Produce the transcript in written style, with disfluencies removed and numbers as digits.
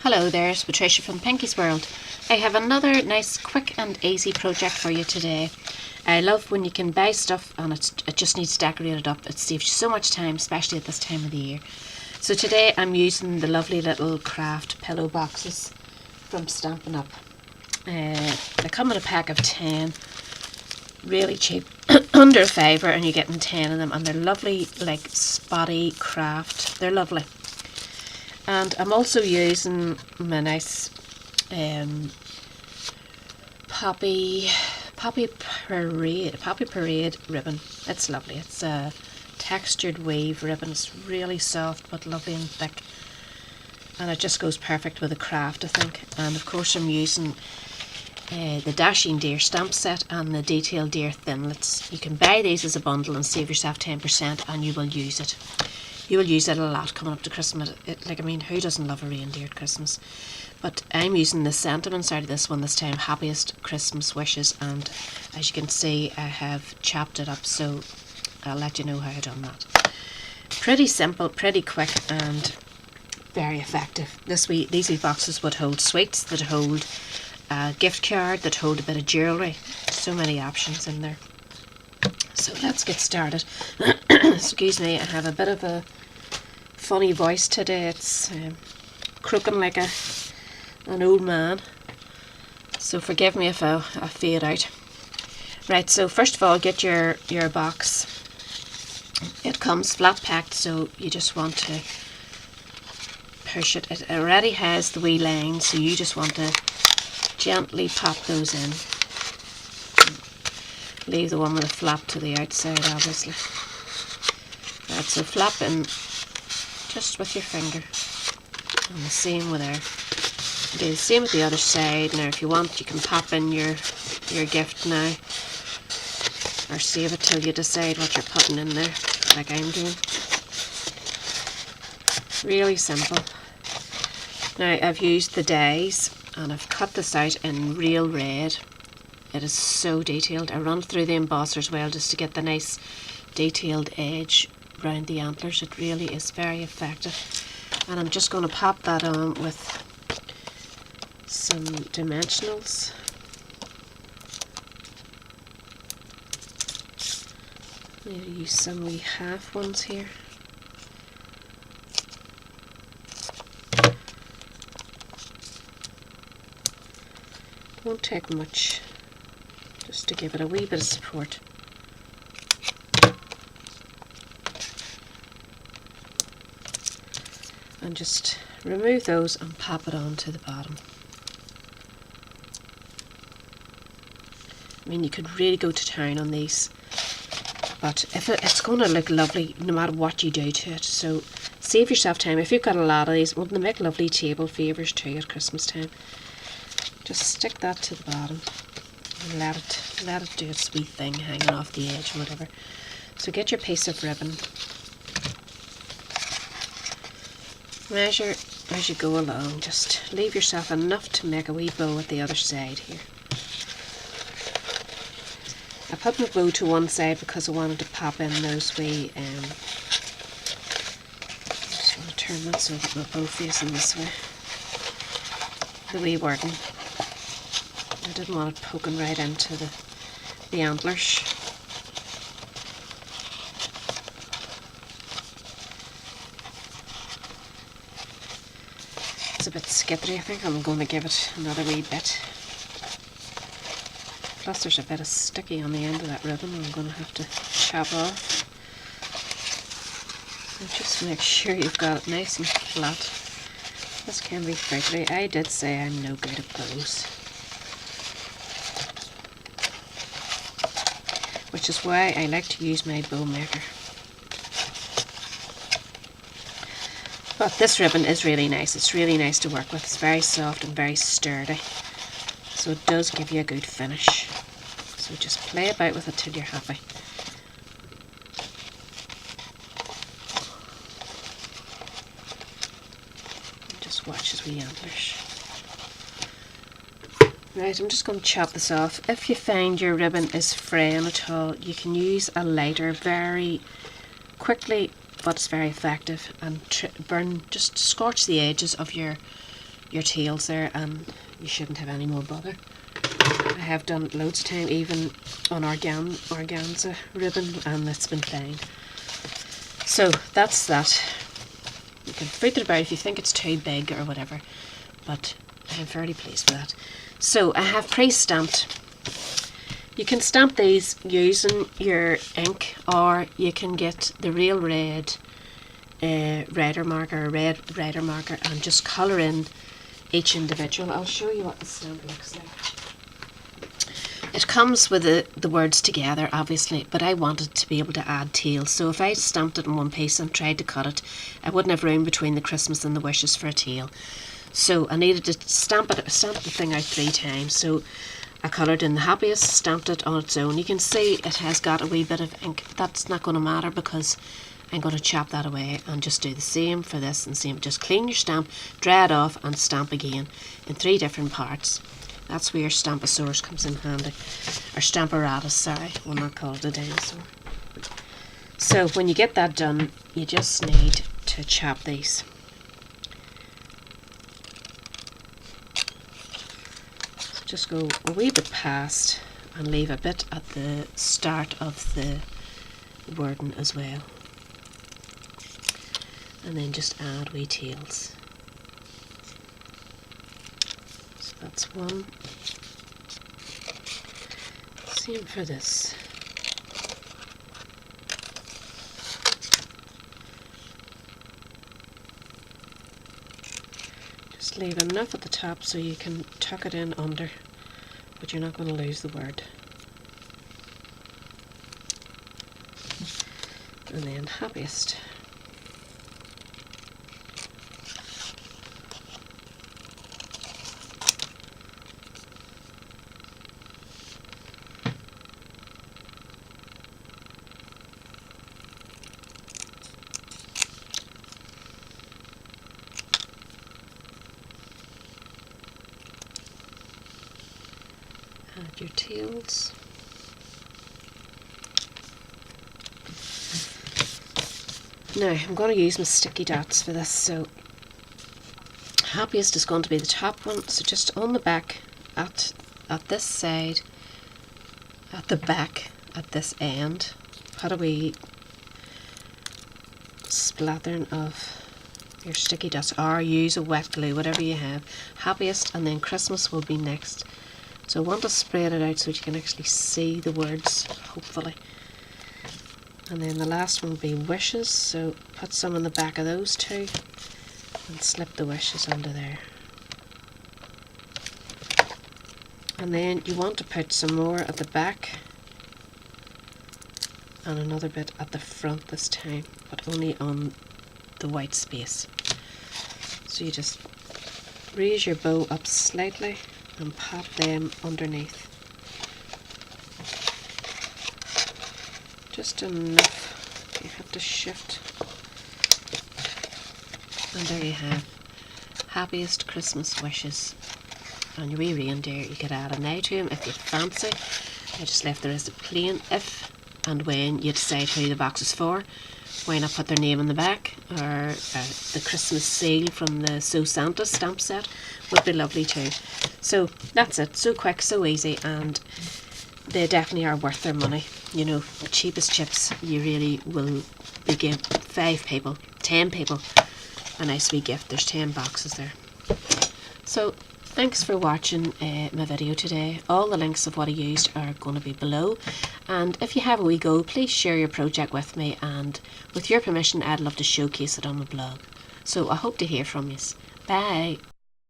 Hello there, it's Patricia from Pinky's World. I have another nice, quick and easy project for you today. I love when you can buy stuff and it just needs decorated up. It saves you so much time, especially at this time of the year. So today I'm using the lovely little craft pillow boxes from Stampin Up. They come in a pack of 10, really cheap, under a fiver, and you're getting 10 of them, and they're lovely, like spotty craft. They're lovely. And I'm also using my nice Poppy Parade ribbon. It's lovely. It's a textured weave ribbon. It's really soft but lovely and thick, and it just goes perfect with the craft, I think. And of course I'm using the Dashing Deer stamp set and the Detailed Deer thinlits. You can buy these as a bundle and save yourself 10%, and you will use it. You will use it a lot coming up to Christmas. Who doesn't love a reindeer at Christmas? But I'm using the sentiments out of this one this time. Happiest Christmas wishes. And as you can see, I have chopped it up, so I'll let you know how I've done that. Pretty simple, pretty quick, and very effective. These wee boxes would hold sweets, that hold a gift card, that hold a bit of jewellery. So many options in there. So let's get started. Excuse me, I have a bit of a funny voice today. It's croaking like an old man, so forgive me if I fade out. Right, so first of all, get your box. It comes flat packed, so you just want to push it. It already has the wee lines, so you just want to gently pop those in. Leave the one with a flap to the outside, obviously. Right, so flap in just with your finger. And the same with there. Do the same with the other side. Now if you want, you can pop in your gift now, or save it till you decide what you're putting in there, like I'm doing. Really simple. Now I've used the dies and I've cut this out in real red. It is so detailed. I run it through the embosser as well, just to get the nice detailed edge around the antlers. It really is very effective. And I'm just going to pop that on with some dimensionals. Maybe use some wee half ones here. Won't take much, just to give it a wee bit of support. And just remove those and pop it on to the bottom. I mean, you could really go to town on these, but it's going to look lovely no matter what you do to it. So save yourself time. If you've got a lot of these, wouldn't they make lovely table favours too at Christmas time? Just stick that to the bottom and let it do its wee thing, hanging off the edge or whatever. So get your piece of ribbon. Measure as you go along. Just leave yourself enough to make a wee bow at the other side here. I put my bow to one side because I wanted to pop in those wee I just want to turn that so that my bow facing this way. The wee wording. I didn't want it poking right into the antlers. It's a bit skittery. I think I'm going to give it another wee bit. Plus there's a bit of sticky on the end of that ribbon I'm going to have to chop off. And just make sure you've got it nice and flat. This can be fiddly. I did say I'm no good at bows, which is why I like to use my bow maker. But this ribbon is really nice. It's really nice to work with. It's very soft and very sturdy, so it does give you a good finish. So just play about with it till you're happy. And just watch as we antlers. Right, I'm just going to chop this off. If you find your ribbon is fraying at all, you can use a lighter very quickly, but it's very effective, and just scorch the edges of your your tails there, and you shouldn't have any more bother. I have done it loads of time, even on organza ribbon, and it's been fine. So that's that. You can fruit it about if you think it's too big or whatever, but I'm fairly pleased with that. So I have pre-stamped. You can stamp these using your ink, or you can get the real red rider marker, red rider marker, and just colour in each individual. I'll show you what the stamp looks like. It comes with the words together, obviously, but I wanted to be able to add tails. So if I stamped it in one piece and tried to cut it, I wouldn't have room between the Christmas and the wishes for a tail. So I needed to stamp the thing out 3 times. So I coloured in the happiest, stamped it on its own. You can see it has got a wee bit of ink. That's not going to matter because I'm going to chop that away and just do the same for this and same. Just clean your stamp, dry it off, and stamp again in 3 different parts. That's where your Stamposaurus comes in handy. Or Stamparatus, sorry, we'll not call it a dinosaur. So when you get that done, you just need to chop these. So just go a wee bit past and leave a bit at the start of the wording as well. And then just add wee tails. So that's one. Same for this. Just leave enough at the top so you can tuck it in under, but you're not going to lose the word. And then happiest. Add your tails. Now I'm going to use my sticky dots for this, so happiest is going to be the top one, so just on the back at this side, at the back at this end, put a wee splattering of your sticky dots, or use a wet glue, whatever you have. Happiest, and then Christmas will be next. So I want to spread it out so you can actually see the words, hopefully. And then the last one will be wishes, so put some on the back of those 2 and slip the wishes under there. And then you want to put some more at the back and another bit at the front this time, but only on the white space. So you just raise your bow up slightly and pop them underneath. Just enough. You have to shift. And there you have happiest Christmas wishes. And your wee reindeer, you could add an eye to him if you fancy. I just left the rest of plain. If and when you decide who the box is for, why not put their name on the back, or the Christmas seal from the So Santa stamp set would be lovely too. So that's it, so quick, so easy, and they definitely are worth their money. You know, the cheapest chips, you really will be giving 5 people, 10 people a nice wee gift. There's 10 boxes there. So thanks for watching my video today. All the links of what I used are going to be below, and if you have a wee go, please share your project with me, and with your permission I'd love to showcase it on my blog. So I hope to hear from you. Bye.